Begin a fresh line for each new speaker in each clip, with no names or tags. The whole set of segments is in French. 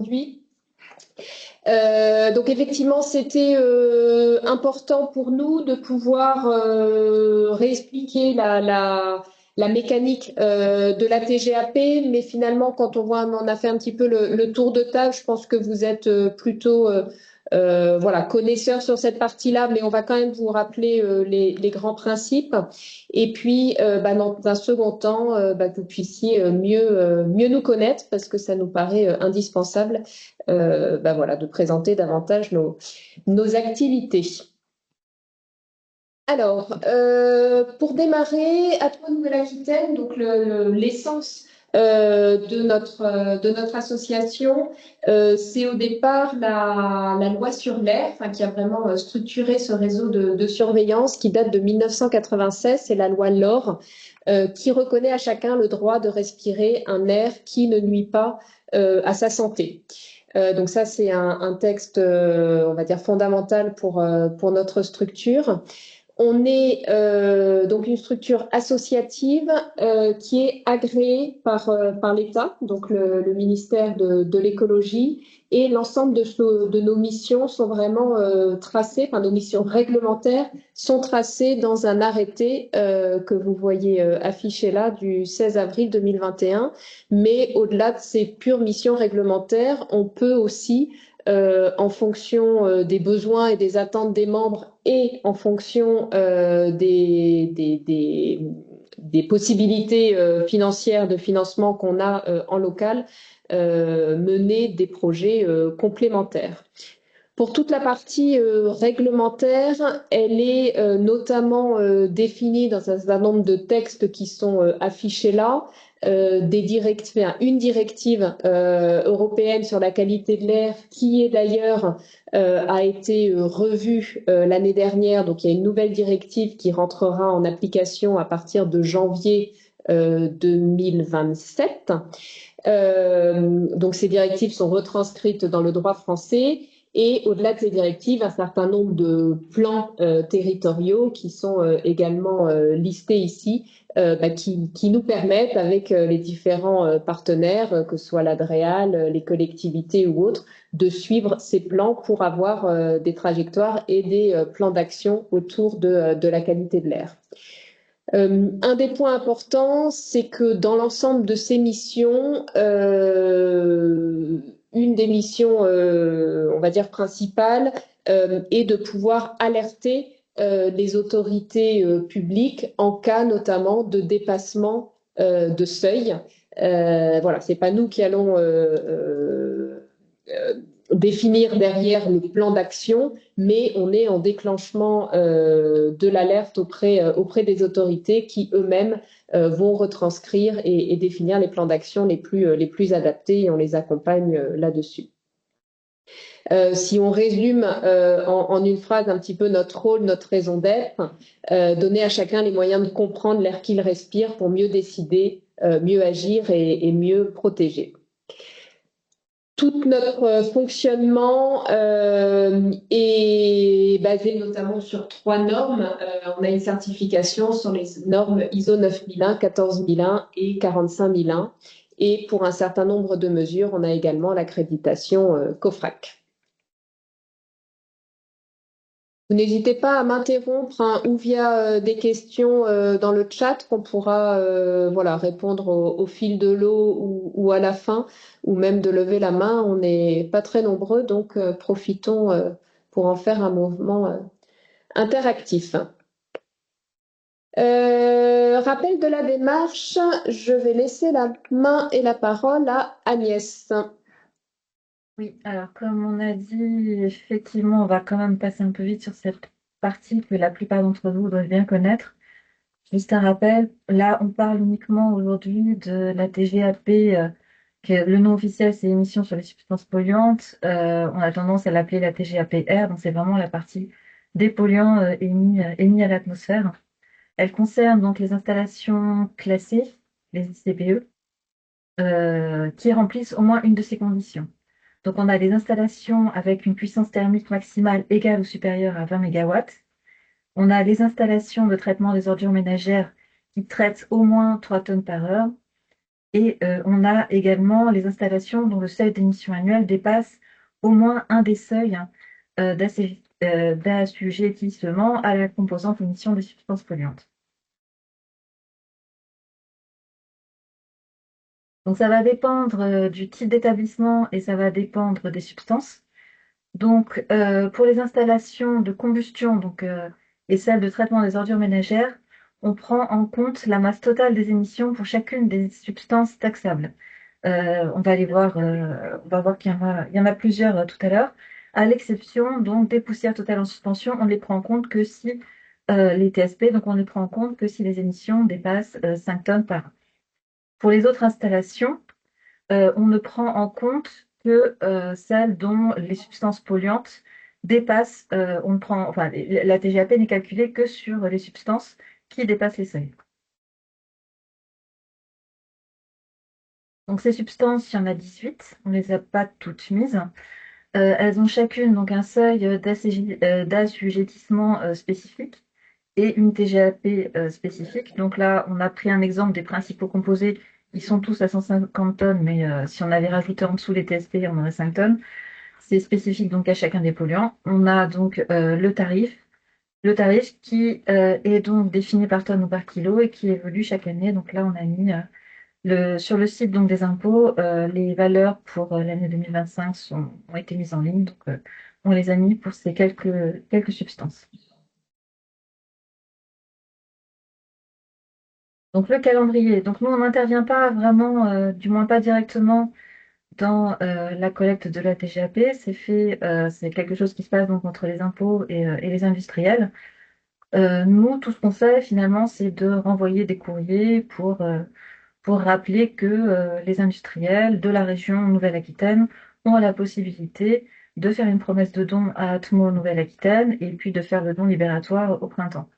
Aujourd'hui. Donc effectivement, c'était important pour nous de pouvoir réexpliquer la mécanique de la TGAP, mais finalement, quand on a fait un petit peu le tour de table, je pense que vous êtes plutôt voilà, connaisseurs sur cette partie-là, mais on va quand même vous rappeler les grands principes. Et puis, dans un second temps, que vous puissiez mieux nous connaître, parce que ça nous paraît indispensable voilà, de présenter davantage nos activités. Alors, pour démarrer, Atmo Nouvelle-Aquitaine, donc l'essence de notre association, c'est au départ la loi sur l'air, enfin, qui a vraiment structuré ce réseau de surveillance qui date de 1996, c'est la loi LOR, qui reconnaît à chacun le droit de respirer un air qui ne nuit pas à sa santé. Donc ça, c'est un texte, on va dire, fondamental pour notre structure. On est donc une structure associative qui est agréée par l'État, donc le ministère de l'écologie, et l'ensemble de nos missions sont vraiment tracées, enfin nos missions réglementaires sont tracées dans un arrêté que vous voyez affiché là du 16 avril 2021. Mais au-delà de ces pures missions réglementaires, on peut aussi en fonction des besoins et des attentes des membres et en fonction des possibilités financières de financement qu'on a en local, mener des projets complémentaires. Pour toute la partie réglementaire, elle est notamment définie dans un certain nombre de textes qui sont affichés là, une directive européenne sur la qualité de l'air qui est d'ailleurs a été revue l'année dernière. Donc il y a une nouvelle directive qui rentrera en application à partir de janvier 2027. Donc ces directives sont retranscrites dans le droit français. Et au-delà de ces directives, un certain nombre de plans territoriaux qui sont également listés ici, qui nous permettent, avec les différents partenaires, que ce soit l'ADREAL, les collectivités ou autres, de suivre ces plans pour avoir des trajectoires et des plans d'action autour de la qualité de l'air. Un des points importants, c'est que dans l'ensemble de ces missions, une des missions, on va dire, principales, est de pouvoir alerter les autorités publiques en cas notamment de dépassement de seuil. Voilà, c'est pas nous qui allons définir derrière le plan d'action, mais on est en déclenchement de l'alerte auprès des autorités qui eux-mêmes vont retranscrire et définir les plans d'action les plus adaptés et on les accompagne là-dessus. Si on résume en une phrase un petit peu notre rôle, notre raison d'être, donner à chacun les moyens de comprendre l'air qu'il respire pour mieux décider, mieux agir et mieux protéger. Tout notre fonctionnement est basé notamment sur 3 normes. On a une certification sur les normes ISO 9001, 14001 et 45001. Et pour un certain nombre de mesures, on a également l'accréditation COFRAC. Vous n'hésitez pas à m'interrompre ou via des questions dans le chat qu'on pourra voilà, répondre au fil de l'eau ou à la fin, ou même de lever la main. On n'est pas très nombreux, donc profitons pour en faire un mouvement interactif. Rappel de la démarche, je vais laisser la main et la parole à Agnès.
Oui, alors comme on a dit, effectivement, on va quand même passer un peu vite sur cette partie que la plupart d'entre vous doivent bien connaître. Juste un rappel, là, on parle uniquement aujourd'hui de la TGAP, que le nom officiel, c'est émission sur les substances polluantes. On a tendance à l'appeler la TGAP-R, donc c'est vraiment la partie des polluants émis à l'atmosphère. Elle concerne donc les installations classées, les ICPE, qui remplissent au moins une de ces conditions. Donc, on a des installations avec une puissance thermique maximale égale ou supérieure à 20 MW. On a les installations de traitement des ordures ménagères qui traitent au moins 3 tonnes par heure. Et on a également les installations dont le seuil d'émission annuel dépasse au moins un des seuils d'assujettissement à la composante émission des substances polluantes. Donc ça va dépendre du type d'établissement et ça va dépendre des substances. Donc pour les installations de combustion et celles de traitement des ordures ménagères, on prend en compte la masse totale des émissions pour chacune des substances taxables. On va voir qu'il y en a plusieurs tout à l'heure, à l'exception donc des poussières totales en suspension, on les prend en compte que si les TSP, donc on les prend en compte que si les émissions dépassent 5 tonnes par an. Pour les autres installations, on ne prend en compte que celles dont les substances polluantes dépassent, la TGAP n'est calculée que sur les substances qui dépassent les seuils. Donc ces substances, il y en a 18, on ne les a pas toutes mises. Elles ont chacune donc un seuil d'assujettissement spécifique et une TGAP spécifique. Donc là, on a pris un exemple des principaux composés. Ils sont tous à 150 tonnes, mais si on avait rajouté en dessous les TSP, on aurait 5 tonnes. C'est spécifique donc à chacun des polluants. On a donc le tarif qui est donc défini par tonne ou par kilo et qui évolue chaque année. Donc là, on a mis sur le site donc, des impôts, les valeurs pour l'année 2025 ont été mises en ligne. Donc, on les a mis pour ces quelques substances. Donc, le calendrier. Donc, nous, on n'intervient pas vraiment, du moins pas directement dans la collecte de la TGAP. C'est quelque chose qui se passe donc entre les impôts et les industriels. Nous, tout ce qu'on fait finalement, c'est de renvoyer des courriers pour rappeler que les industriels de la région Nouvelle-Aquitaine ont la possibilité de faire une promesse de don à Atmo Nouvelle-Aquitaine et puis de faire le don libératoire au printemps.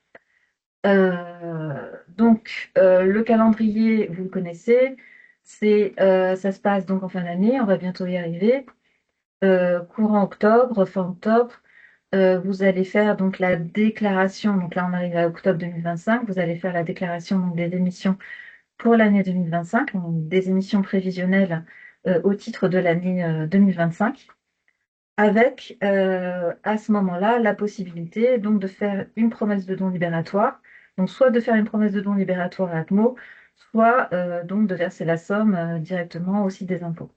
Le calendrier, vous le connaissez, ça se passe donc en fin d'année, on va bientôt y arriver. Courant octobre, fin octobre, vous allez faire donc la déclaration, donc là on arrive à octobre 2025, vous allez faire la déclaration donc, des émissions pour l'année 2025, donc des émissions prévisionnelles au titre de l'année 2025, avec à ce moment-là la possibilité donc de faire une promesse de don libératoire, donc soit de faire une promesse de don libératoire à Atmo, soit donc de verser la somme directement au site des impôts.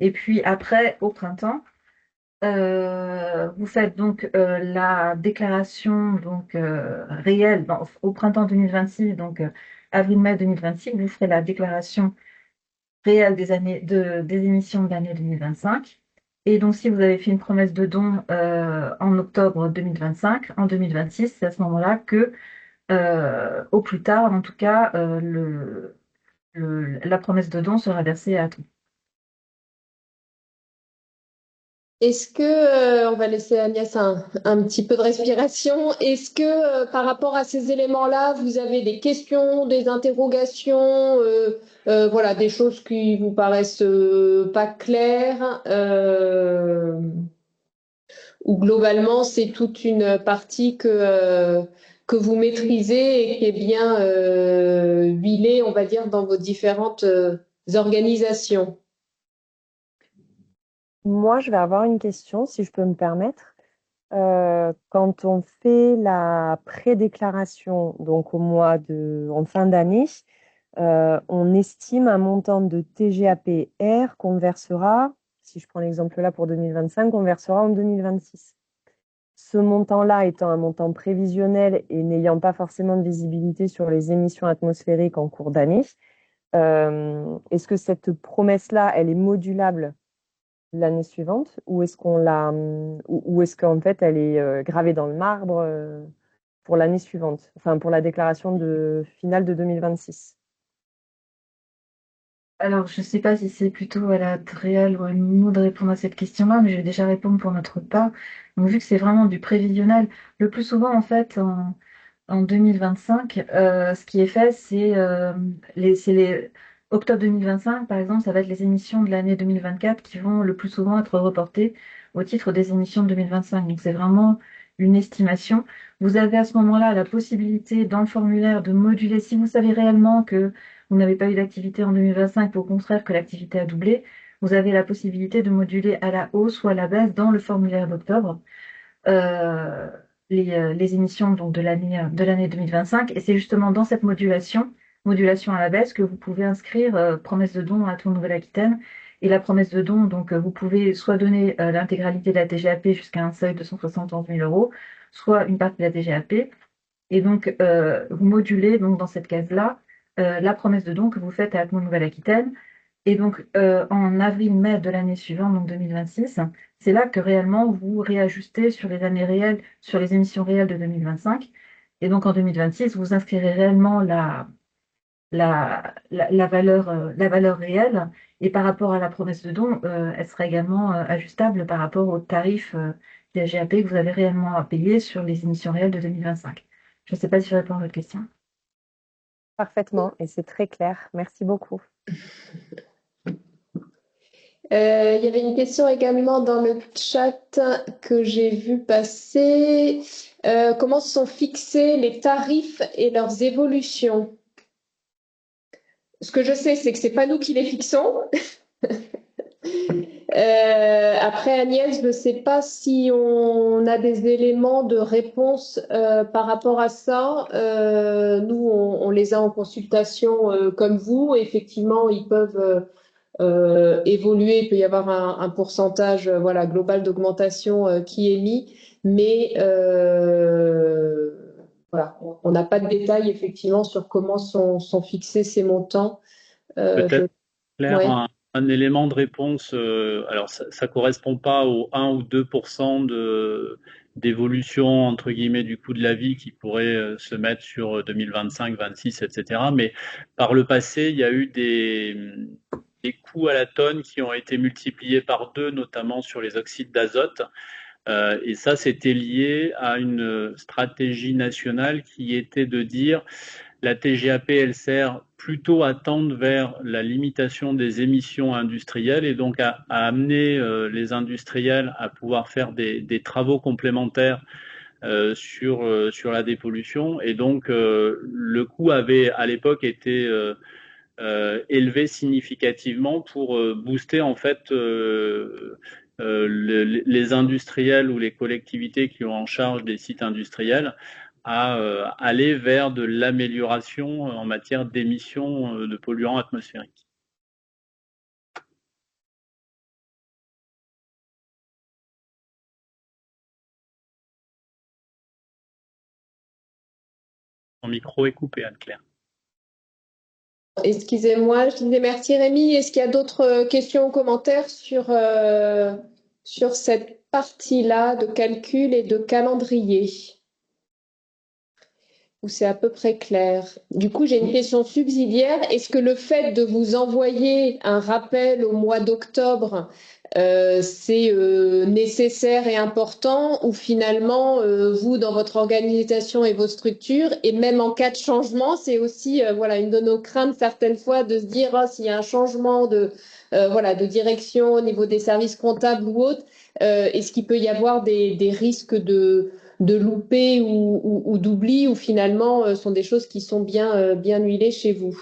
Et puis après, au printemps, vous faites donc la déclaration réelle au printemps 2026, donc avril-mai 2026, vous ferez la déclaration réelle des émissions de l'année 2025. Et donc, si vous avez fait une promesse de don en octobre 2025, en 2026, c'est à ce moment-là que, au plus tard, en tout cas, la promesse de don sera versée à tout.
Est-ce que, on va laisser Agnès un petit peu de respiration, est-ce que par rapport à ces éléments-là, vous avez des questions, des interrogations, voilà, des choses qui vous paraissent pas claires, ou globalement c'est toute une partie que vous maîtrisez et qui est bien huilée, on va dire, dans vos différentes organisations?
Moi, je vais avoir une question, si je peux me permettre. Quand on fait la prédéclaration, donc en fin d'année, on estime un montant de TGAP-R qu'on versera, si je prends l'exemple là pour 2025, qu'on versera en 2026. Ce montant-là étant un montant prévisionnel et n'ayant pas forcément de visibilité sur les émissions atmosphériques en cours d'année, est-ce que cette promesse-là, elle est modulable l'année suivante ou est-ce qu'en fait elle est gravée dans le marbre pour l'année suivante, enfin pour la déclaration finale de 2026?
Alors, je ne sais pas si c'est plutôt à la Dréal ou à nous de répondre à cette question-là, mais je vais déjà répondre pour notre part. Donc, vu que c'est vraiment du prévisionnel, le plus souvent, en fait, en 2025, ce qui est fait, c'est octobre 2025, par exemple, ça va être les émissions de l'année 2024 qui vont le plus souvent être reportées au titre des émissions de 2025. Donc, c'est vraiment une estimation. Vous avez à ce moment-là la possibilité dans le formulaire de moduler, si vous savez réellement que vous n'avez pas eu d'activité en 2025, au contraire que l'activité a doublé, vous avez la possibilité de moduler à la hausse ou à la baisse dans le formulaire d'octobre euh, les émissions donc, de l'année 2025. Et c'est justement dans cette modulation à la baisse, que vous pouvez inscrire promesse de don à Tour Nouvelle-Aquitaine. Et la promesse de don, donc vous pouvez soit donner l'intégralité de la TGAP jusqu'à un seuil de 171 000 euros, soit une partie de la TGAP. Et donc, vous modulez donc, dans cette case-là la promesse de don que vous faites à Atmos Nouvelle-Aquitaine. Et donc, en avril-mai de l'année suivante, donc 2026, c'est là que réellement vous réajustez sur les années réelles, sur les émissions réelles de 2025. Et donc, en 2026, vous inscrirez réellement la valeur réelle. Et par rapport à la promesse de don, elle sera également ajustable par rapport au tarif TGAP que vous avez réellement à payer sur les émissions réelles de 2025. Je ne sais pas si je réponds à votre question.
Parfaitement, et c'est très clair. Merci beaucoup.
Il y avait une question également dans le chat que j'ai vu passer. Comment sont fixés les tarifs et leurs évolutions? Ce que je sais, c'est que c'est pas nous qui les fixons. Après, Agnès, je ne sais pas si on a des éléments de réponse par rapport à ça. Nous, on les a en consultation comme vous. Effectivement, ils peuvent évoluer. Il peut y avoir un pourcentage voilà, global d'augmentation qui est mis. Mais voilà, on n'a pas de détails effectivement sur comment sont fixés ces montants.
Peut-être, Claire,
Ouais.
un élément de réponse, alors ça ne correspond pas aux 1 ou 2% d'évolution, entre guillemets, du coût de la vie qui pourrait se mettre sur 2025, 26, etc. Mais par le passé, il y a eu des coûts à la tonne qui ont été multipliés par 2, notamment sur les oxydes d'azote. Et ça, c'était lié à une stratégie nationale qui était de dire la TGAP, elle sert plutôt à tendre vers la limitation des émissions industrielles et donc à amener les industriels à pouvoir faire des travaux complémentaires sur la dépollution. Et donc, le coût avait à l'époque été élevé significativement pour booster en fait les industriels ou les collectivités qui ont en charge des sites industriels à aller vers de l'amélioration en matière d'émissions de polluants atmosphériques. Ton micro est coupé, Anne-Claire.
Excusez-moi, je disais merci Rémi. Est-ce qu'il y a d'autres questions ou commentaires sur cette partie-là de calcul et de calendrier? Où c'est à peu près clair. Du coup, j'ai une question subsidiaire. Est-ce que le fait de vous envoyer un rappel au mois d'octobre, c'est nécessaire et important, ou finalement, vous, dans votre organisation et vos structures, et même en cas de changement, c'est aussi voilà, une de nos craintes certaines fois de se dire oh, s'il y a un changement voilà, de direction au niveau des services comptables ou autres, est-ce qu'il peut y avoir des risques de louper ou d'oubli, ou finalement sont des choses qui sont bien huilées chez vous.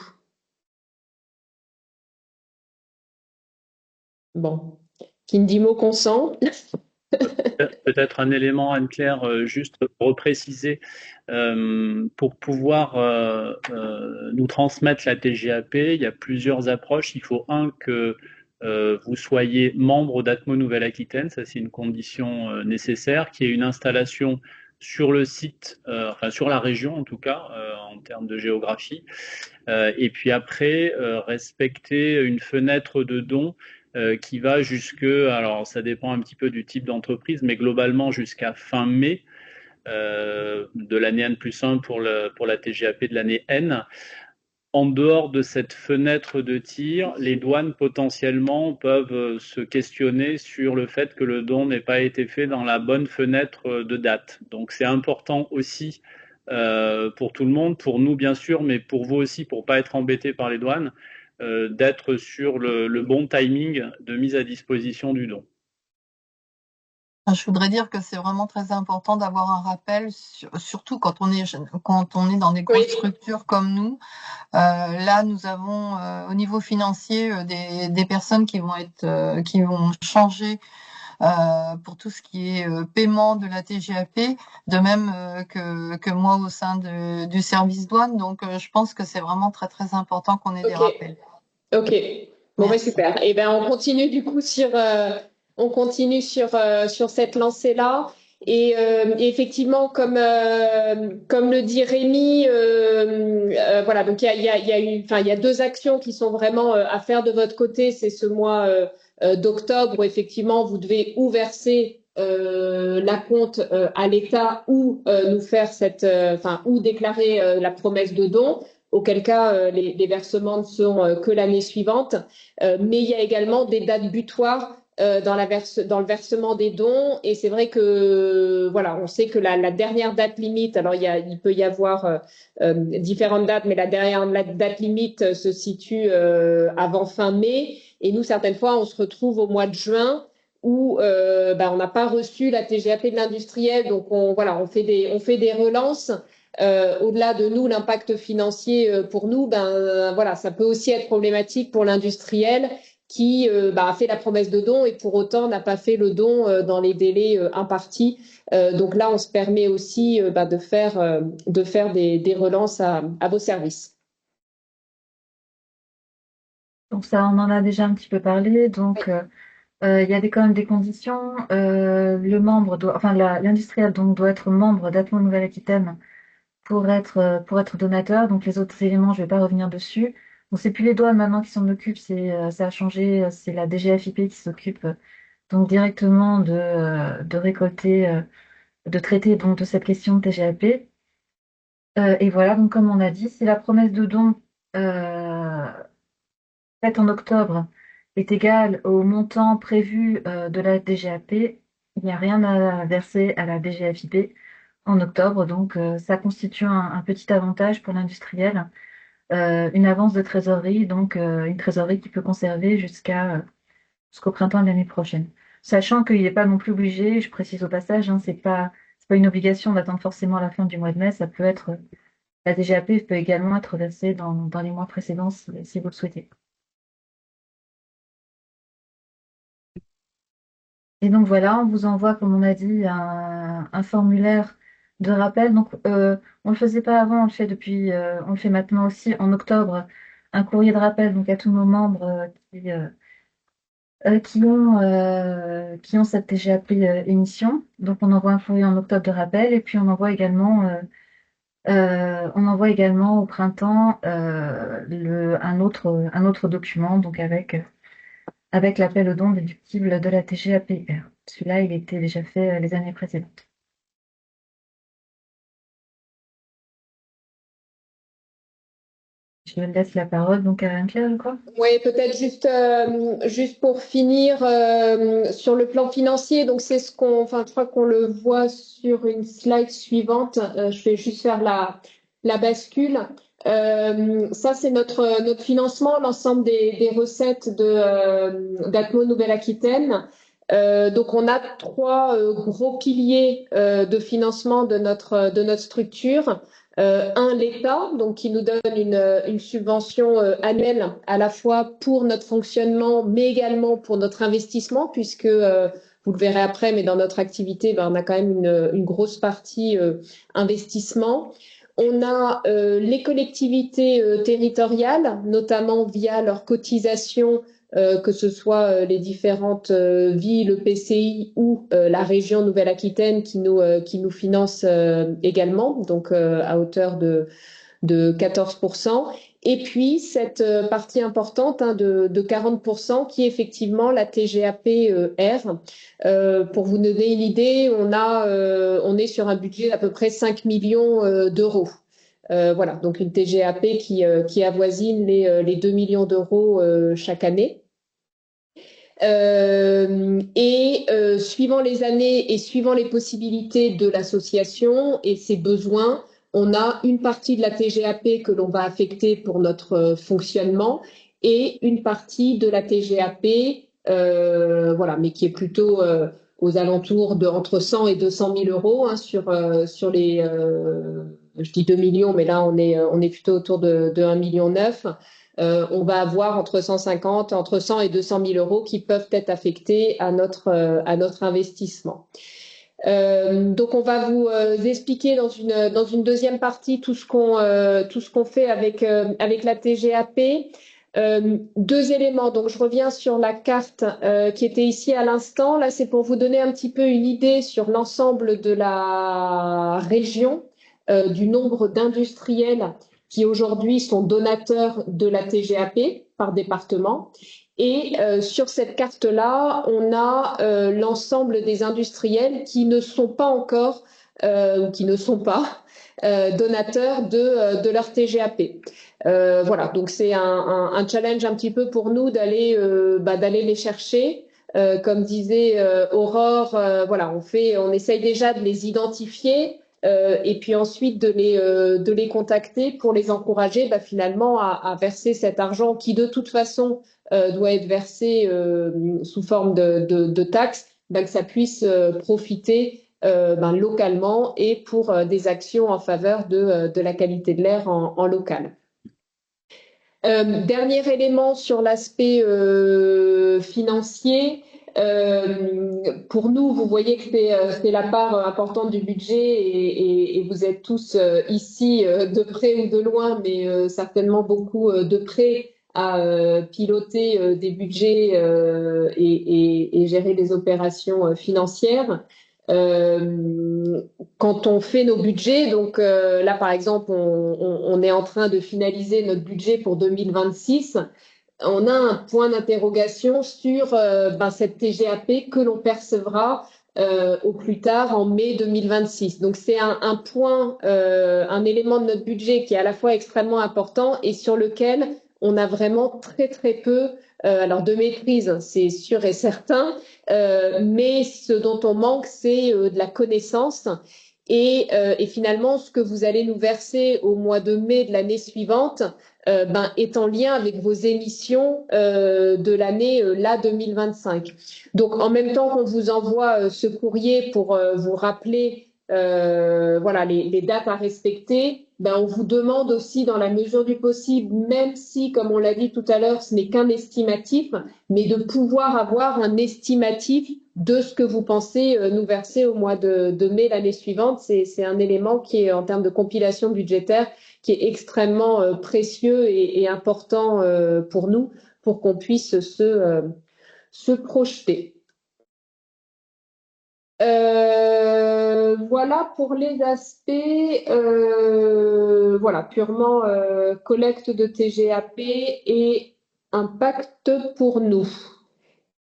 Bon, qui me dit mot consent.
Peut-être un élément, Anne-Claire, juste repréciser, pour pouvoir nous transmettre la TGAP, il y a plusieurs approches. Il faut que vous soyez membre d'Atmo Nouvelle-Aquitaine, ça c'est une condition nécessaire, qu'il y ait une installation sur le site, enfin sur la région en tout cas, en termes de géographie. Et puis après, respecter une fenêtre de don qui va alors ça dépend un petit peu du type d'entreprise, mais globalement jusqu'à fin mai de l'année N+1 pour la TGAP de l'année N. En dehors de cette fenêtre de tir, les douanes potentiellement peuvent se questionner sur le fait que le don n'ait pas été fait dans la bonne fenêtre de date. Donc c'est important aussi pour tout le monde, pour nous bien sûr, mais pour vous aussi, pour ne pas être embêté par les douanes, d'être sur le bon timing de mise à disposition du don.
Je voudrais dire que c'est vraiment très important d'avoir un rappel, surtout quand on est dans des grosses structures comme nous. Là, nous avons au niveau financier des personnes qui vont changer pour tout ce qui est paiement de la TGAP, de même que moi au sein du service douane. Donc, je pense que c'est vraiment très très important qu'on ait des rappels.
Ok. Bon, bah, super. Et ben, on continue du coup sur cette lancée-là. Et effectivement, comme le dit Rémi, voilà, donc il y a deux actions qui sont vraiment à faire de votre côté. C'est ce mois d'octobre où effectivement vous devez ou verser la compte à l'État ou nous faire ou déclarer la promesse de don, auquel cas les versements ne seront que l'année suivante. Mais il y a également des dates butoirs dans le versement des dons. Et c'est vrai que voilà, on sait que la dernière date limite, alors il peut y avoir différentes dates, mais la dernière date limite se situe avant fin mai. Et nous, certaines fois, on se retrouve au mois de juin où on n'a pas reçu la TGAP de l'industriel. Donc on fait des relances. Au-delà de nous, l'impact financier pour nous, voilà, ça peut aussi être problématique pour l'industriel qui a fait la promesse de don et pour autant n'a pas fait le don dans les délais impartis. Donc là, on se permet aussi de faire des relances à vos services.
Donc ça, on en a déjà un petit peu parlé. Donc il y a quand même des conditions. Le membre l'industriel donc doit être membre d'Atmos Nouvelle-Aquitaine pour être donateur. Donc les autres éléments, je vais pas revenir dessus. Donc c'est plus les douanes maintenant qui s'en occupent, ça a changé, c'est la DGFiP qui s'occupe donc directement de récolter, de traiter donc de cette question de TGAP. Et voilà, donc comme on a dit, si la promesse de don faite en octobre est égale au montant prévu de la DGAP, il n'y a rien à verser à la DGFiP en octobre. Donc, ça constitue un petit avantage pour l'industriel, une avance de trésorerie, donc une trésorerie qui peut conserver jusqu'au printemps de l'année prochaine. Sachant qu'il n'est pas non plus obligé, je précise au passage, hein, c'est pas une obligation d'attendre forcément la fin du mois de mai. Ça peut être la DGAP peut également être versée dans les mois précédents si vous le souhaitez. Et donc voilà, on vous envoie, comme on a dit, un formulaire de rappel. Donc on le faisait pas avant, on le fait maintenant aussi en octobre, un courrier de rappel donc à tous nos membres qui ont cette TGAP émission. Donc on envoie un courrier en octobre de rappel et puis on envoie également au printemps un autre document donc avec l'appel au don déductible de la TGAPR. Celui-là, il était déjà fait les années précédentes. Je laisse la parole donc à Anne-Claire, je crois.
Oui, peut-être juste pour finir sur le plan financier. Donc c'est je crois qu'on le voit sur une slide suivante. Je vais juste faire la bascule. Ça, c'est notre financement, l'ensemble des recettes d'Atmo Nouvelle-Aquitaine. Donc on a trois gros piliers de financement de notre structure. L'État, donc qui nous donne une subvention annuelle à la fois pour notre fonctionnement, mais également pour notre investissement, puisque vous le verrez après, mais dans notre activité, on a quand même une grosse partie investissement. On a les collectivités territoriales, notamment via leurs cotisations, que ce soit les différentes villes, PCI ou la région Nouvelle-Aquitaine qui nous finance également, donc à hauteur de 14%. Et puis cette partie importante de 40% qui est effectivement la TGAP-R. Pour vous donner une idée, on est sur un budget d'à peu près 5 millions d'euros. Voilà, donc une TGAP qui avoisine les 2 millions d'euros chaque année. Suivant les années et suivant les possibilités de l'association et ses besoins, on a une partie de la TGAP que l'on va affecter pour notre fonctionnement et une partie de la TGAP, voilà, mais qui est plutôt aux alentours de entre 100 et 200 000 euros hein, sur les, je dis 2 millions, mais là on est plutôt autour de 1,9 million. On va avoir entre 100 et 200 000 euros qui peuvent être affectés à notre investissement. Donc on va vous expliquer dans une deuxième partie tout ce qu'on fait avec la TGAP. Deux éléments. Donc je reviens sur la carte qui était ici à l'instant. Là, c'est pour vous donner un petit peu une idée sur l'ensemble de la région, du nombre d'industriels qui aujourd'hui sont donateurs de la TGAP par département. Et sur cette carte-là, on a l'ensemble des industriels qui ne sont pas encore ou qui ne sont pas donateurs de leur TGAP. Voilà, donc c'est un challenge un petit peu pour nous d'aller les chercher. Comme disait Aurore, voilà, on essaye déjà de les identifier et puis ensuite de les contacter pour les encourager finalement à verser cet argent qui de toute façon doit être versé sous forme de taxes, que ça puisse profiter localement et pour des actions en faveur de la qualité de l'air en local. Dernier élément sur l'aspect financier. Pour nous, vous voyez que c'est la part importante du budget et vous êtes tous ici de près ou de loin, mais certainement beaucoup de près à piloter des budgets et gérer des opérations financières. Quand on fait nos budgets, donc là par exemple, on est en train de finaliser notre budget pour 2026. On a un point d'interrogation sur cette TGAP que l'on percevra au plus tard en mai 2026. Donc c'est un point, un élément de notre budget qui est à la fois extrêmement important et sur lequel on a vraiment très très peu alors de maîtrise, c'est sûr et certain, mais ce dont on manque, c'est de la connaissance. Et finalement, ce que vous allez nous verser au mois de mai de l'année suivante est en lien avec vos émissions de l'année 2025. Donc, en même temps qu'on vous envoie ce courrier pour vous rappeler les dates à respecter, on vous demande aussi, dans la mesure du possible, même si, comme on l'a dit tout à l'heure, ce n'est qu'un estimatif, mais de pouvoir avoir un estimatif de ce que vous pensez nous verser au mois de mai l'année suivante. C'est un élément qui est, en termes de compilation budgétaire, qui est extrêmement précieux et important pour nous, pour qu'on puisse se projeter. Voilà pour les aspects purement collecte de TGAP et impact pour nous.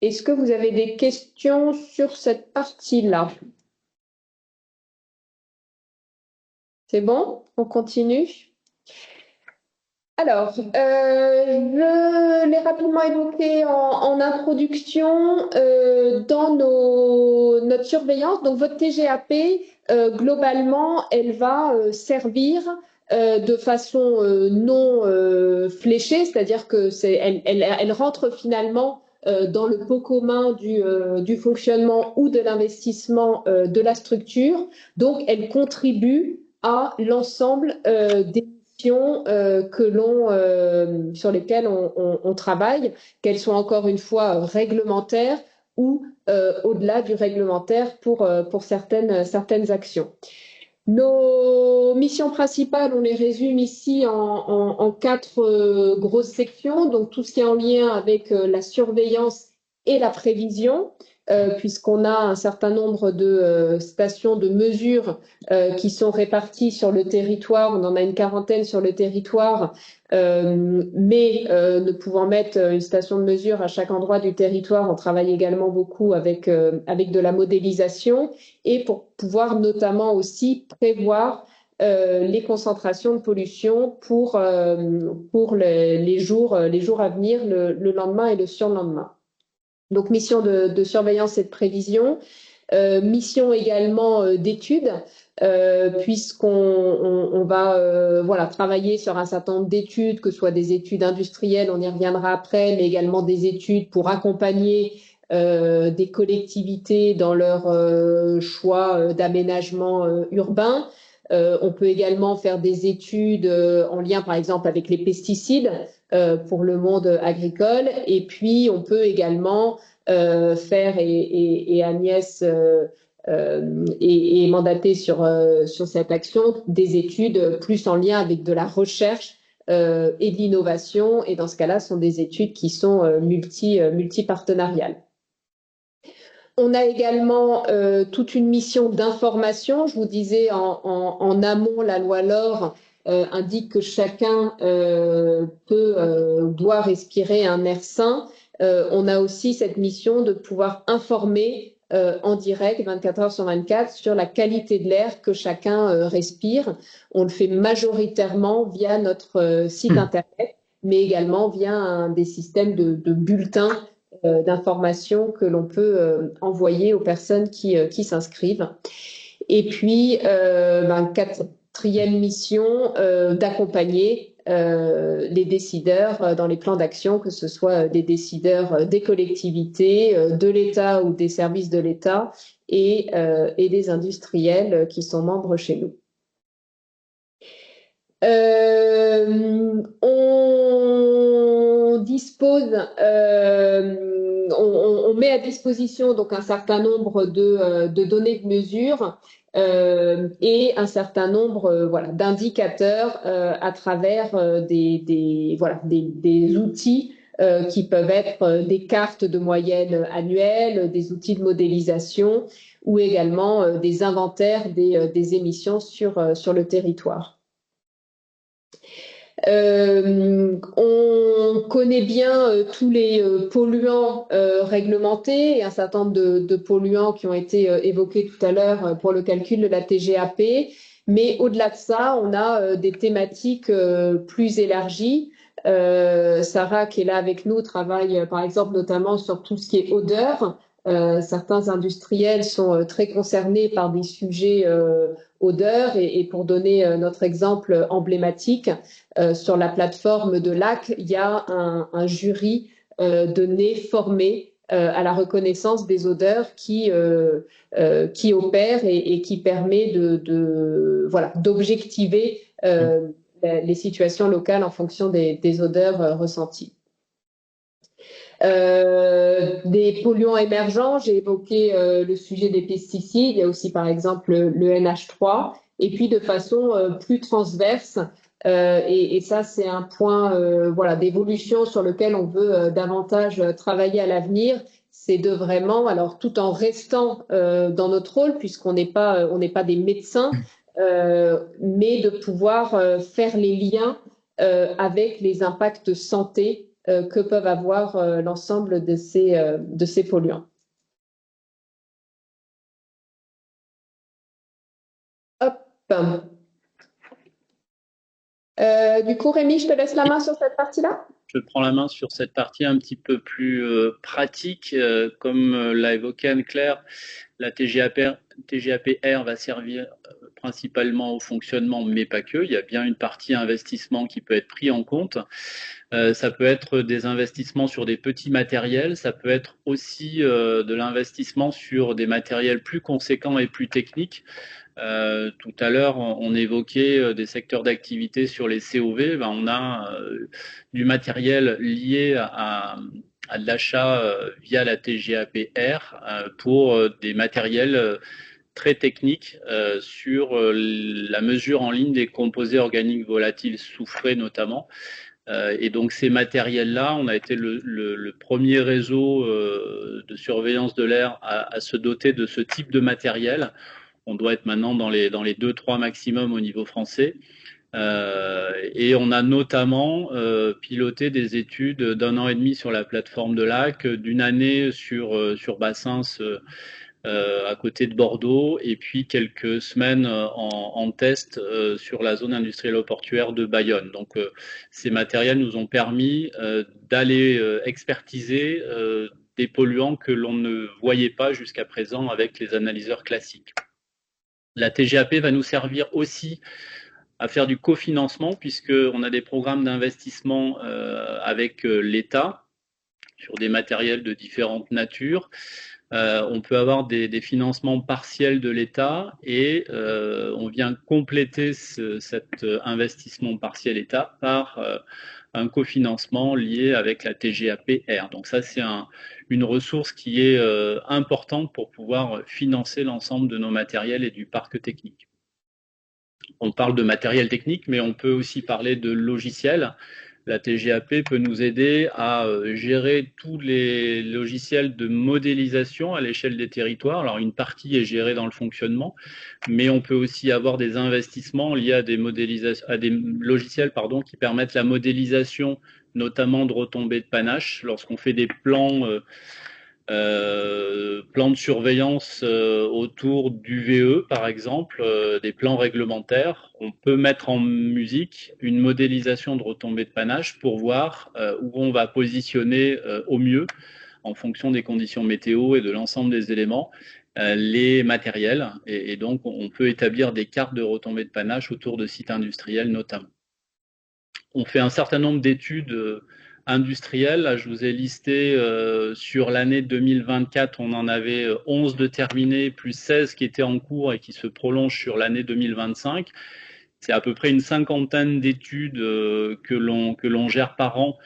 Est-ce que vous avez des questions sur cette partie-là? C'est bon? On continue? Alors, je l'ai rapidement évoqué en introduction dans notre surveillance. Donc, votre TGAP, globalement, elle va servir de façon non fléchée, c'est-à-dire que elle rentre finalement dans le pot commun du fonctionnement ou de l'investissement de la structure. Donc, elle contribue à l'ensemble des sur lesquelles on travaille, qu'elles soient encore une fois réglementaires ou au-delà du réglementaire pour certaines actions. Nos missions principales, on les résume ici en quatre grosses sections. Donc tout ce qui est en lien avec la surveillance et la prévision, puisqu'on a un certain nombre de stations de mesure qui sont réparties sur le territoire. On en a une quarantaine sur le territoire, mais ne pouvant mettre une station de mesure à chaque endroit du territoire, on travaille également beaucoup avec de la modélisation et pour pouvoir notamment aussi prévoir les concentrations de pollution pour les jours à venir, le lendemain et le surlendemain. Donc, mission de surveillance et de prévision, mission également d'études, puisqu'on va travailler sur un certain nombre d'études, que ce soit des études industrielles, on y reviendra après, mais également des études pour accompagner des collectivités dans leur choix d'aménagement urbain. On peut également faire des études en lien, par exemple, avec les pesticides pour le monde agricole. Et puis, on peut également faire, et Agnès est mandatée sur cette action, des études plus en lien avec de la recherche et de l'innovation. Et dans ce cas-là, ce sont des études qui sont multipartenariales. On a également toute une mission d'information. Je vous disais en amont, la loi LOR indique que chacun doit respirer un air sain. On a aussi cette mission de pouvoir informer en direct, 24 heures sur 24, sur la qualité de l'air que chacun respire. On le fait majoritairement via notre site internet, mais également via des systèmes de bulletins d'informations que l'on peut envoyer aux personnes qui s'inscrivent. Et puis, quatrième mission, d'accompagner les décideurs dans les plans d'action, que ce soit des décideurs des collectivités, de l'État ou des services de l'État et des industriels qui sont membres chez nous. On dispose, on met à disposition donc un certain nombre de données de mesure et un certain nombre d'indicateurs à travers des outils qui peuvent être des cartes de moyenne annuelles, des outils de modélisation ou également des inventaires des émissions sur le territoire. On connaît bien tous les polluants réglementés et un certain nombre de polluants qui ont été évoqués tout à l'heure pour le calcul de la TGAP. Mais au-delà de ça, on a des thématiques plus élargies. Sarah, qui est là avec nous, travaille par exemple notamment sur tout ce qui est odeur. Certains industriels sont très concernés par des sujets odeur et pour donner notre exemple emblématique, sur la plateforme de LAC, il y a un jury de nez formé à la reconnaissance des odeurs qui opère et qui permet d'objectiver les situations locales en fonction des odeurs ressenties. Des polluants émergents, j'ai évoqué le sujet des pesticides, il y a aussi par exemple le NH3, et puis de façon plus transverse, et ça c'est un point d'évolution sur lequel on veut davantage travailler à l'avenir, c'est de vraiment, alors tout en restant dans notre rôle, puisqu'on n'est pas des médecins, mais de pouvoir faire les liens avec les impacts santé que peuvent avoir l'ensemble de ces polluants. Hop. Du coup, Rémi, je te laisse la main sur cette partie-là.
Je prends la main sur cette partie un petit peu plus pratique. Comme l'a évoqué Anne-Claire, la TGAP-R va servir principalement au fonctionnement, mais pas que. Il y a bien une partie investissement qui peut être pris en compte. Ça peut être des investissements sur des petits matériels, ça peut être aussi de l'investissement sur des matériels plus conséquents et plus techniques. Tout à l'heure, on évoquait des secteurs d'activité sur les COV. On a du matériel lié à de l'achat via la TGAP-R pour des matériels très techniques sur la mesure en ligne des composés organiques volatiles soufrés notamment. Et donc ces matériels-là, on a été le premier réseau de surveillance de l'air à se doter de ce type de matériel. On doit être maintenant dans les 2-3 maximum au niveau français. Et on a notamment piloté des études d'1 an et demi sur la plateforme de LAC, d'une année sur Bassins à côté de Bordeaux, et puis quelques semaines en test sur la zone industrielle portuaire de Bayonne. Donc ces matériels nous ont permis d'aller expertiser des polluants que l'on ne voyait pas jusqu'à présent avec les analyseurs classiques. La TGAP va nous servir aussi à faire du cofinancement, puisqu'on a des programmes d'investissement avec l'État sur des matériels de différentes natures. On peut avoir des financements partiels de l'État et on vient compléter cet investissement partiel État par un cofinancement lié avec la TGAP-R. Donc ça, c'est une ressource qui est importante pour pouvoir financer l'ensemble de nos matériels et du parc technique. On parle de matériel technique, mais on peut aussi parler de logiciels. La TGAP peut nous aider à gérer tous les logiciels de modélisation à l'échelle des territoires. Alors, une partie est gérée dans le fonctionnement, mais on peut aussi avoir des investissements liés à des logiciels qui permettent la modélisation, notamment de retombées de panache. Lorsqu'on fait des plans de surveillance autour du VE, par exemple, des plans réglementaires, on peut mettre en musique une modélisation de retombées de panache pour voir où on va positionner au mieux, en fonction des conditions météo et de l'ensemble des éléments, les matériels. Et donc, on peut établir des cartes de retombées de panache autour de sites industriels notamment. On fait un certain nombre d'études industrielles. Là, je vous ai listé sur l'année 2024, on en avait 11 de terminés, plus 16 qui étaient en cours et qui se prolongent sur l'année 2025. C'est à peu près une cinquantaine d'études que l'on gère par an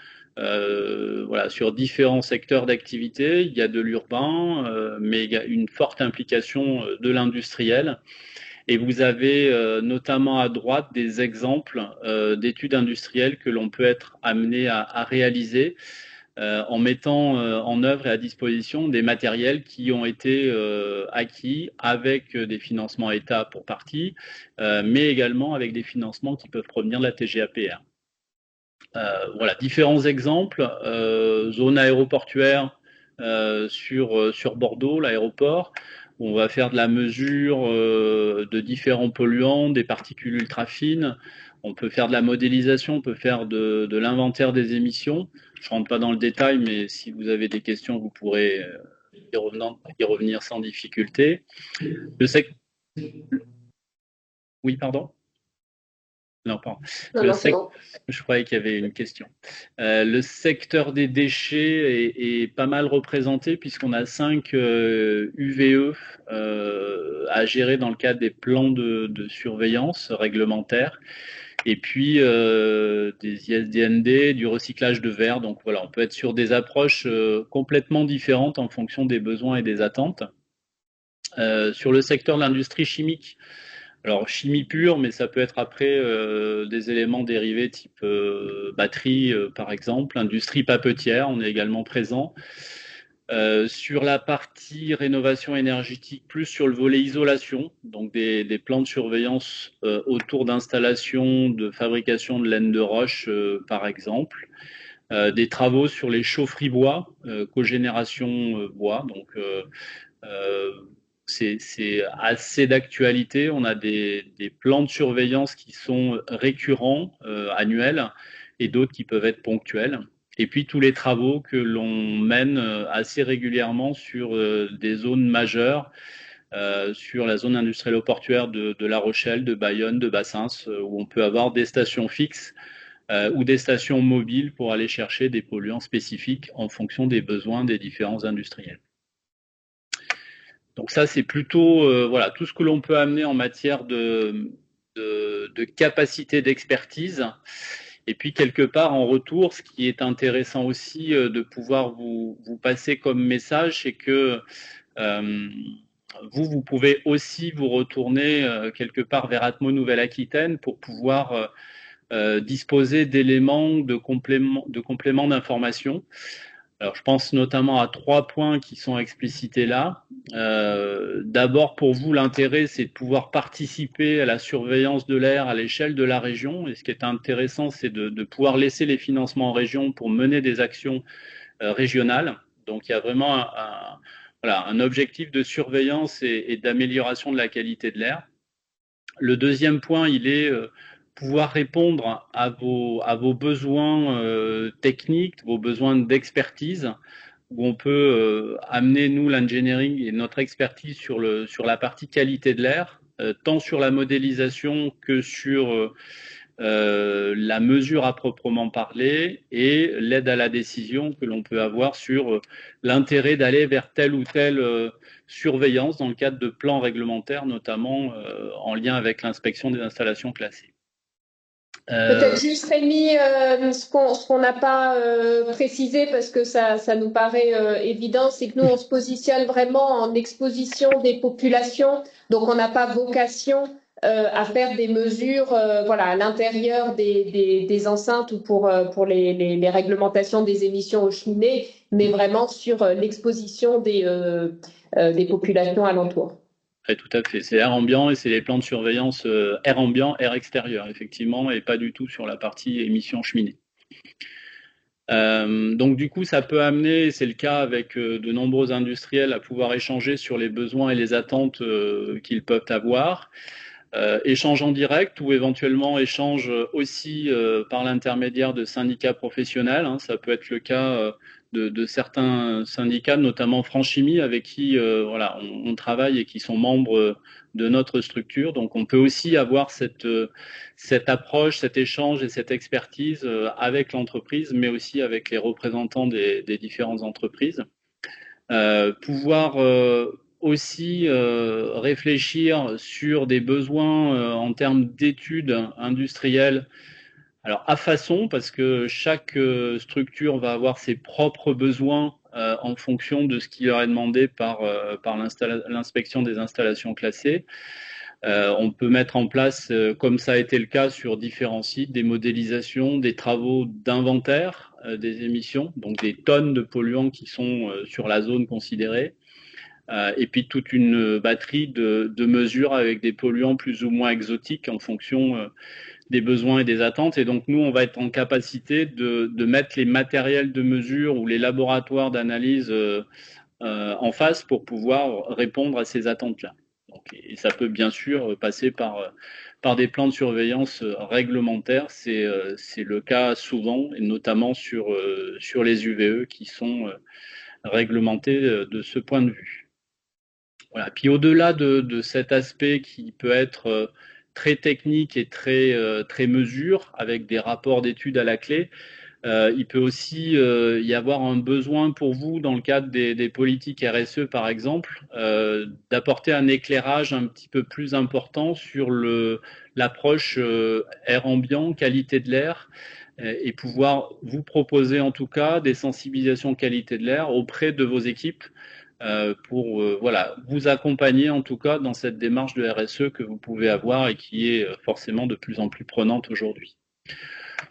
sur différents secteurs d'activité. Il y a de l'urbain, mais il y a une forte implication de l'industriel. Et vous avez notamment à droite des exemples d'études industrielles que l'on peut être amené à réaliser en mettant en œuvre et à disposition des matériels qui ont été acquis avec des financements État pour partie, mais également avec des financements qui peuvent provenir de la TGAP-R. Voilà, différents exemples. Zone aéroportuaire sur Bordeaux, l'aéroport. On va faire de la mesure de différents polluants, des particules ultra fines. On peut faire de la modélisation, on peut faire de l'inventaire des émissions. Je ne rentre pas dans le détail, mais si vous avez des questions, vous pourrez y revenir sans difficulté. Oui, pardon? Non, pardon. Je croyais qu'il y avait une question. Le secteur des déchets est pas mal représenté puisqu'on a 5 UVE à gérer dans le cadre des plans de surveillance réglementaire et puis des ISDND, du recyclage de verre. Donc voilà, on peut être sur des approches complètement différentes en fonction des besoins et des attentes. Sur le secteur de l'industrie chimique, alors chimie pure, mais ça peut être après des éléments dérivés type batterie par exemple, industrie papetière, on est également présent. Sur la partie rénovation énergétique, plus sur le volet isolation, donc des plans de surveillance autour d'installations de fabrication de laine de roche par exemple. Des travaux sur les chaufferies bois, cogénération bois, donc c'est assez d'actualité. On a des plans de surveillance qui sont récurrents, annuels, et d'autres qui peuvent être ponctuels. Et puis tous les travaux que l'on mène assez régulièrement sur des zones majeures, sur la zone industrielle portuaire de La Rochelle, de Bayonne, de Bassins, où on peut avoir des stations fixes ou des stations mobiles pour aller chercher des polluants spécifiques en fonction des besoins des différents industriels. Donc ça, c'est plutôt tout ce que l'on peut amener en matière de capacité d'expertise. Et puis quelque part en retour, ce qui est intéressant aussi de pouvoir vous passer comme message, c'est que vous pouvez aussi vous retourner quelque part vers Atmo Nouvelle-Aquitaine pour pouvoir disposer d'éléments de compléments d'information. Alors, je pense notamment à 3 points qui sont explicités là. D'abord, pour vous, l'intérêt, c'est de pouvoir participer à la surveillance de l'air à l'échelle de la région. Et ce qui est intéressant, c'est de pouvoir laisser les financements en région pour mener des actions régionales. Donc, il y a vraiment un objectif de surveillance et d'amélioration de la qualité de l'air. Le deuxième point, il est pouvoir répondre à vos besoins techniques, vos besoins d'expertise, où on peut amener, nous, l'engineering et notre expertise sur la partie qualité de l'air, tant sur la modélisation que sur la mesure à proprement parler et l'aide à la décision que l'on peut avoir sur l'intérêt d'aller vers telle ou telle surveillance dans le cadre de plans réglementaires, notamment en lien avec l'inspection des installations classées.
Peut-être juste Rémi, ce qu'on n'a pas précisé parce que ça nous paraît évident, c'est que nous on se positionne vraiment en exposition des populations, donc on n'a pas vocation à faire des mesures voilà à l'intérieur des enceintes ou pour les réglementations des émissions aux cheminées, mais vraiment sur l'exposition des populations alentours.
Ouais, tout à fait. C'est air ambiant et c'est les plans de surveillance air ambiant, air extérieur, effectivement, et pas du tout sur la partie émissions cheminées. Donc du coup, ça peut amener, c'est le cas avec de nombreux industriels, à pouvoir échanger sur les besoins et les attentes qu'ils peuvent avoir. Échange en direct ou éventuellement échange aussi par l'intermédiaire de syndicats professionnels. Hein. Ça peut être le cas de certains syndicats, notamment Franchimie, avec qui voilà, on travaille et qui sont membres de notre structure. Donc on peut aussi avoir cette approche, cet échange et cette expertise avec l'entreprise, mais aussi avec les représentants des différentes entreprises. Pouvoir aussi réfléchir sur des besoins en termes d'études industrielles. Alors à façon, parce que chaque structure va avoir ses propres besoins en fonction de ce qui leur est demandé par l'inspection des installations classées. On peut mettre en place, comme ça a été le cas sur différents sites, des modélisations, des travaux d'inventaire des émissions, donc des tonnes de polluants qui sont sur la zone considérée, et puis toute une batterie de mesures avec des polluants plus ou moins exotiques en fonction des besoins et des attentes. Et donc nous, on va être en capacité de mettre les matériels de mesure ou les laboratoires d'analyse en face pour pouvoir répondre à ces attentes-là. Et ça peut bien sûr passer par des plans de surveillance réglementaires. C'est le cas souvent, et notamment sur les UVE qui sont réglementés de ce point de vue. Voilà. Puis au-delà de cet aspect qui peut être très technique et très mesure, avec des rapports d'études à la clé, il peut aussi y avoir un besoin pour vous, dans le cadre des politiques RSE par exemple, d'apporter un éclairage un petit peu plus important sur l'approche air ambiant, qualité de l'air, et pouvoir vous proposer en tout cas des sensibilisations qualité de l'air auprès de vos équipes pour voilà, vous accompagner en tout cas dans cette démarche de RSE que vous pouvez avoir et qui est forcément de plus en plus prenante aujourd'hui.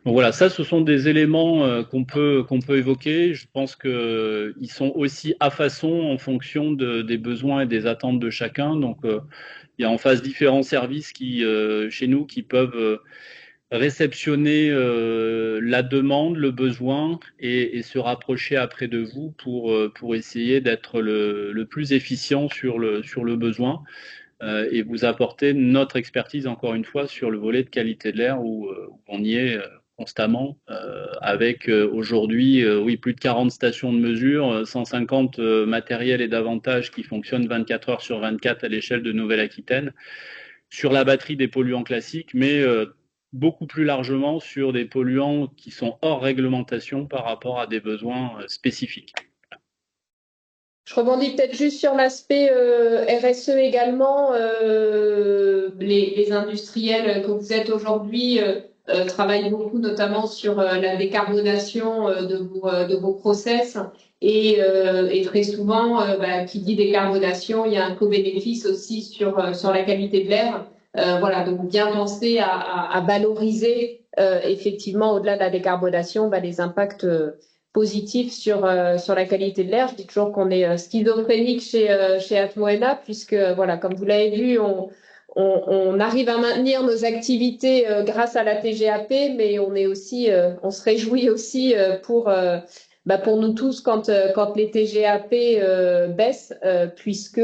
Donc voilà, ça, ce sont des éléments qu'on peut évoquer. Je pense qu'ils sont aussi à façon en fonction des besoins et des attentes de chacun. Donc, il y a en face différents services chez nous qui peuvent réceptionner la demande, le besoin et se rapprocher après de vous pour essayer d'être le plus efficient sur le besoin. Et vous apporter notre expertise, encore une fois, sur le volet de qualité de l'air où on y est constamment, avec aujourd'hui oui, plus de 40 stations de mesure, 150 matériels et davantage qui fonctionnent 24 heures sur 24 à l'échelle de Nouvelle-Aquitaine, sur la batterie des polluants classiques, mais beaucoup plus largement sur des polluants qui sont hors réglementation par rapport à des besoins spécifiques.
Je rebondis peut-être juste sur l'aspect RSE également. Les industriels que vous êtes aujourd'hui travaillent beaucoup notamment sur la décarbonation de vos process et très souvent, qui dit décarbonation, il y a un co-bénéfice aussi sur la qualité de l'air. Voilà, donc bien penser à valoriser effectivement au-delà de la décarbonation les impacts positif sur la qualité de l'air. Je dis toujours qu'on est schizophrénique chez Atmoena, puisque voilà, comme vous l'avez vu, on arrive à maintenir nos activités grâce à la TGAP, mais on est aussi on se réjouit aussi pour nous tous quand les TGAP baissent, puisque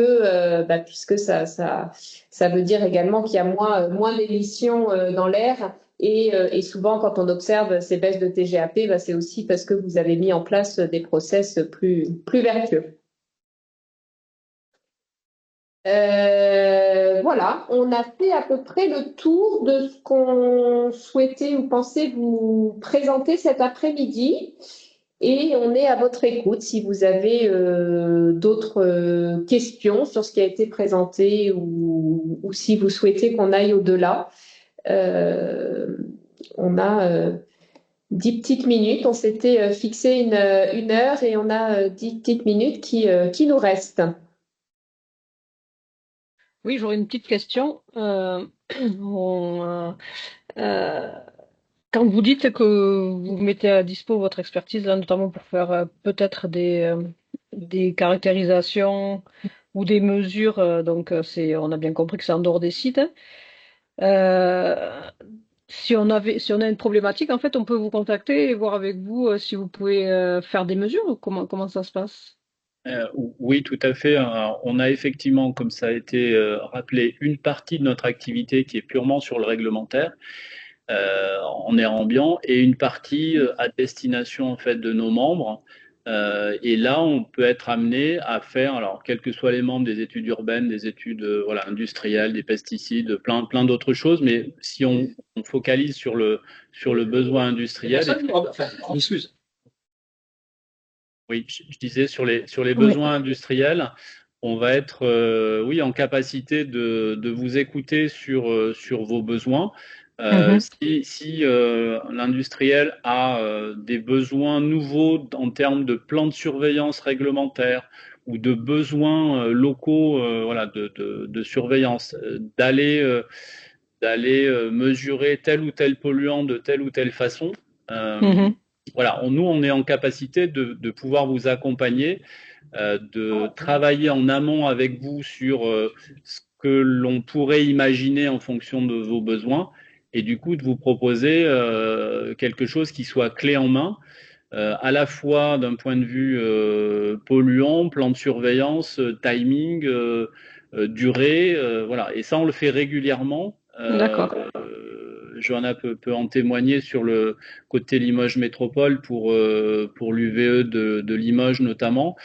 ça veut dire également qu'il y a moins d'émissions dans l'air. Et souvent, quand on observe ces baisses de TGAP, c'est aussi parce que vous avez mis en place des process plus vertueux. Voilà. voilà, on a fait à peu près le tour de ce qu'on souhaitait ou pensait vous présenter cet après-midi. Et on est à votre écoute si vous avez d'autres questions sur ce qui a été présenté ou si vous souhaitez qu'on aille au-delà. Euh, on a 10 petites minutes. On s'était fixé une heure et on a 10 petites minutes qui nous restent.
Oui, j'aurais une petite question. On, euh, quand vous dites que vous mettez à dispo votre expertise, là, notamment pour faire peut-être des caractérisations ou des mesures, on a bien compris que c'est en dehors des sites. Euh, si on a une problématique, en fait, on peut vous contacter et voir avec vous si vous pouvez faire des mesures ou comment ça se passe?
Oui, tout à fait. On a effectivement, comme ça a été rappelé, une partie de notre activité qui est purement sur le réglementaire, en air ambiant, et une partie à destination en fait de nos membres. Et là, on peut être amené à faire, alors quels que soient les membres, des études urbaines, des études voilà, industrielles, des pesticides, plein d'autres choses. Mais si on focalise sur le besoin industriel, excuse. Oui, je disais sur les besoins industriels, on va être oui, en capacité de vous écouter sur vos besoins. Si l'industriel a des besoins nouveaux en termes de plans de surveillance réglementaire ou de besoins locaux voilà, de surveillance, d'aller mesurer tel ou tel polluant de telle ou telle façon, voilà, nous, on est en capacité de pouvoir vous accompagner, de travailler en amont avec vous sur ce que l'on pourrait imaginer en fonction de vos besoins et du coup de vous proposer quelque chose qui soit clé en main, à la fois d'un point de vue polluant, plan de surveillance, timing, durée, voilà. Et ça, on le fait régulièrement.
D'accord.
Johanna peut en témoigner sur le côté Limoges Métropole pour l'UVE de Limoges notamment,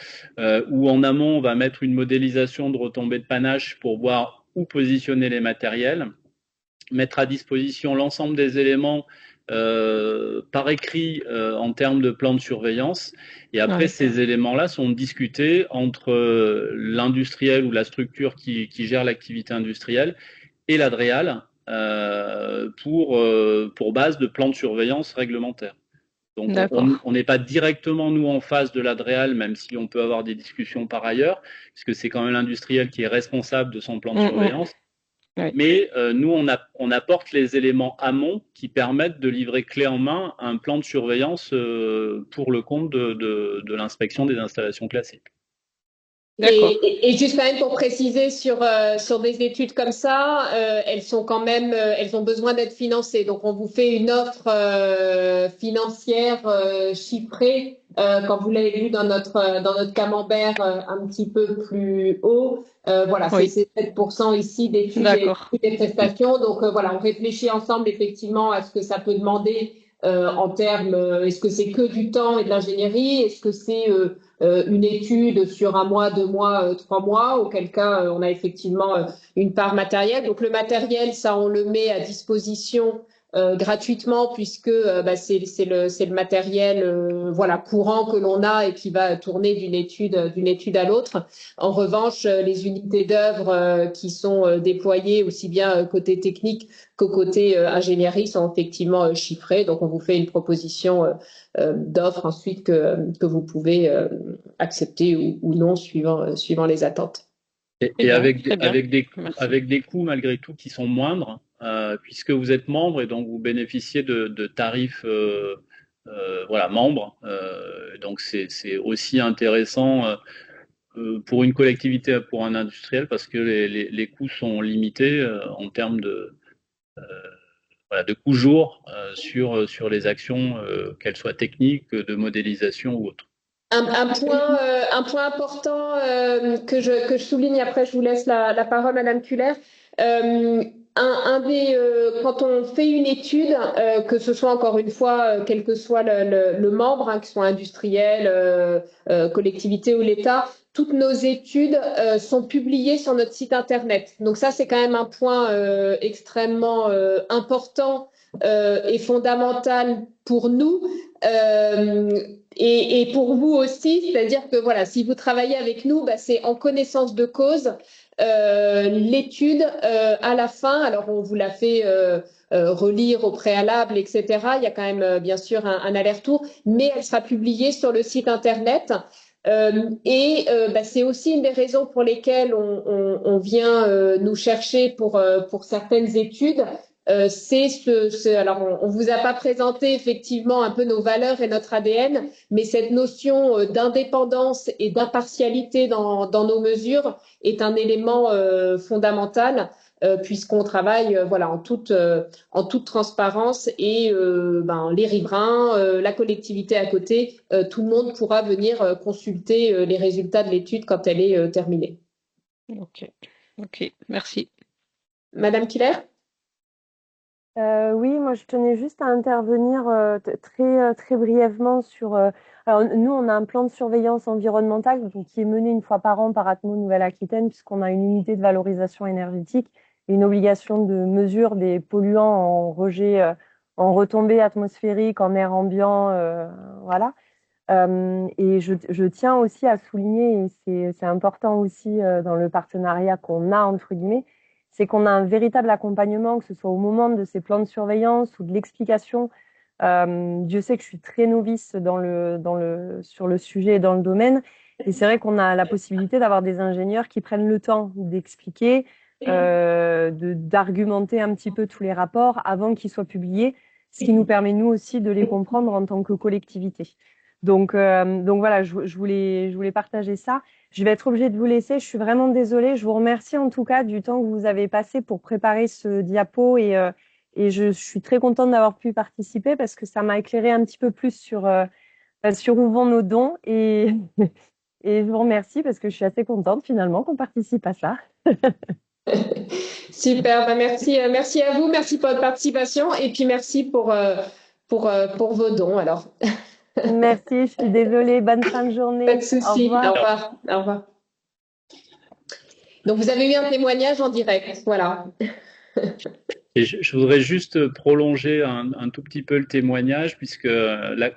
où en amont, on va mettre une modélisation de retombées de panache pour voir où positionner les matériels, mettre à disposition l'ensemble des éléments par écrit en termes de plan de surveillance. Et après, ces éléments-là sont discutés entre l'industriel ou la structure qui gère l'activité industrielle et l'ADREAL pour base de plan de surveillance réglementaire. Donc on n'est pas directement nous en face de l'ADREAL, même si on peut avoir des discussions par ailleurs, puisque c'est quand même l'industriel qui est responsable de son plan de surveillance. Oui. Mais nous, on apporte les éléments amont qui permettent de livrer clé en main un plan de surveillance pour le compte de l'inspection des installations classées.
Et juste quand même pour préciser sur des études comme ça, elles sont quand même, elles ont besoin d'être financées. Donc on vous fait une offre financière chiffrée, quand vous l'avez vu dans notre camembert un petit peu plus haut. Voilà, c'est 7% ici d'études et des prestations. Donc voilà, on réfléchit ensemble effectivement à ce que ça peut demander en termes, est-ce que c'est que du temps et de l'ingénierie, est-ce que c'est une étude sur 1 mois, 2 mois, 3 mois, auquel cas on a effectivement une part matérielle. Donc le matériel, ça on le met à disposition gratuitement puisque c'est le matériel voilà courant que l'on a et qui va tourner d'une étude à l'autre. En revanche, les unités d'œuvre qui sont déployées aussi bien côté technique qu'au côté ingénierie sont effectivement chiffrées. Donc on vous fait une proposition d'offres ensuite que vous pouvez accepter ou non suivant les attentes.
Et avec des coûts malgré tout qui sont moindres, puisque vous êtes membre et donc vous bénéficiez de tarifs voilà, membres. Donc c'est aussi intéressant pour une collectivité, pour un industriel, parce que les coûts sont limités en termes de coûts jour sur les actions, qu'elles soient techniques, de modélisation ou autres.
Un point important que je souligne, après je vous laisse la parole, Madame Culler. quand on fait une étude, que ce soit encore une fois, quel que soit le membre, hein, que ce soit industriel, collectivité ou l'État, toutes nos études sont publiées sur notre site internet. Donc ça, c'est quand même un point extrêmement important et fondamental pour nous. Et pour vous aussi, c'est-à-dire que voilà, si vous travaillez avec nous, bah, c'est en connaissance de cause. L'étude à la fin, alors on vous l'a fait relire au préalable, etc. Il y a quand même bien sûr un aller-retour, mais elle sera publiée sur le site internet. Bah, c'est aussi une des raisons pour lesquelles on vient nous chercher pour certaines études. Alors, on vous a pas présenté effectivement un peu nos valeurs et notre ADN, mais cette notion d'indépendance et d'impartialité dans nos mesures est un élément fondamental puisqu'on travaille voilà en toute transparence et les riverains, la collectivité à côté, tout le monde pourra venir consulter les résultats de l'étude quand elle est terminée.
Ok, ok, merci.
Madame Killer?
Oui, moi je tenais juste à intervenir très brièvement sur. Alors nous, on a un plan de surveillance environnementale donc, qui est mené une fois par an par Atmo Nouvelle-Aquitaine, puisqu'on a une unité de valorisation énergétique et une obligation de mesure des polluants en rejet, en retombées atmosphériques, en air ambiant, voilà. Et je tiens aussi à souligner, et c'est important aussi dans le partenariat qu'on a entre guillemets, c'est qu'on a un véritable accompagnement, que ce soit au moment de ces plans de surveillance ou de l'explication. Dieu sait que je suis très novice sur le sujet et dans le domaine. Et c'est vrai qu'on a la possibilité d'avoir des ingénieurs qui prennent le temps d'expliquer, d'argumenter un petit peu tous les rapports avant qu'ils soient publiés, ce qui nous permet nous aussi de les comprendre en tant que collectivité. Donc voilà, je voulais partager ça. Je vais être obligée de vous laisser. Je suis vraiment désolée. Je vous remercie en tout cas du temps que vous avez passé pour préparer ce diapo et je suis très contente d'avoir pu participer parce que ça m'a éclairé un petit peu plus sur où vont nos dons et, et je vous remercie parce que je suis assez contente finalement qu'on participe à ça.
Super, bah merci à vous, merci pour votre participation et puis merci pour vos dons alors.
Merci, je suis désolée. Bonne fin de journée.
Pas de souci.
Au revoir.
Au revoir. Au revoir. Donc vous avez eu un témoignage en direct, voilà.
Et je voudrais juste prolonger un tout petit peu le témoignage, puisque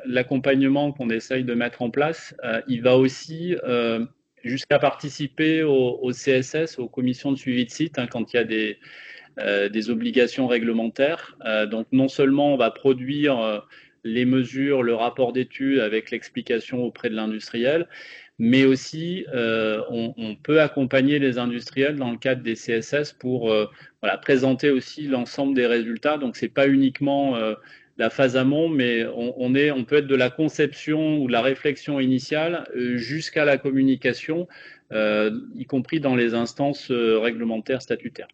l'accompagnement qu'on essaye de mettre en place, il va aussi jusqu'à participer au CSS, aux commissions de suivi de site, hein, quand il y a des obligations réglementaires. Donc non seulement on va produire les mesures, le rapport d'étude avec l'explication auprès de l'industriel, mais aussi on peut accompagner les industriels dans le cadre des CSS pour présenter aussi l'ensemble des résultats. Donc c'est pas uniquement la phase amont, mais on peut être de la conception ou de la réflexion initiale jusqu'à la communication, y compris dans les instances réglementaires statutaires.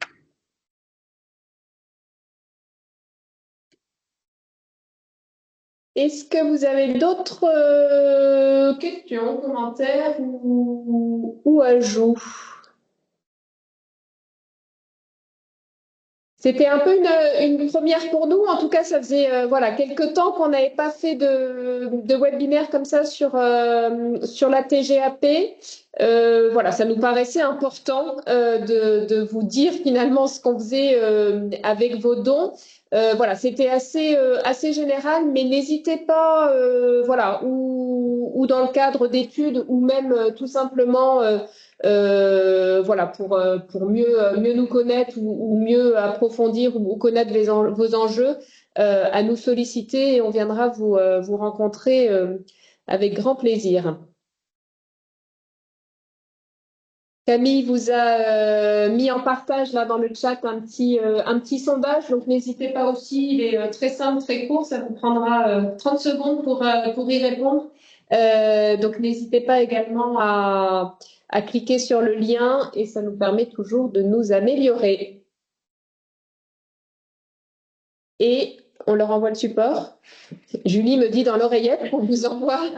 Est-ce que vous avez d'autres questions, commentaires ou ajouts? C'était un peu une première pour nous. En tout cas, ça faisait quelques temps qu'on n'avait pas fait de webinaire comme ça sur la TGAP. Ça nous paraissait important de vous dire finalement ce qu'on faisait avec vos dons. C'était assez général, mais n'hésitez pas, ou dans le cadre d'études, ou même tout simplement, pour mieux nous connaître ou mieux approfondir ou connaître vos enjeux, à nous solliciter et on viendra vous rencontrer avec grand plaisir. Camille vous a mis en partage là dans le chat un petit sondage, donc n'hésitez pas aussi, il est très simple, très court, ça vous prendra 30 secondes pour y répondre. Donc n'hésitez pas également à cliquer sur le lien et ça nous permet toujours de nous améliorer. Et on leur envoie le support. Julie me dit dans l'oreillette qu'on vous enverra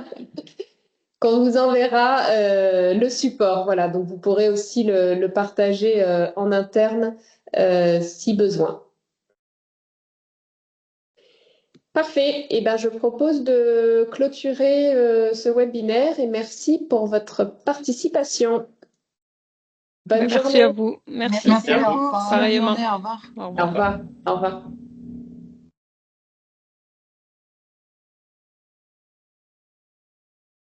le support. Voilà, donc vous pourrez aussi le partager en interne si besoin. Parfait. Et ben, je propose de clôturer ce webinaire et merci pour votre participation. Bonne
Merci
journée.
à vous. Merci.
Merci à vous. Bonne
Pareillement.
journée. Au revoir.
Au
Au
revoir.
revoir. Au revoir.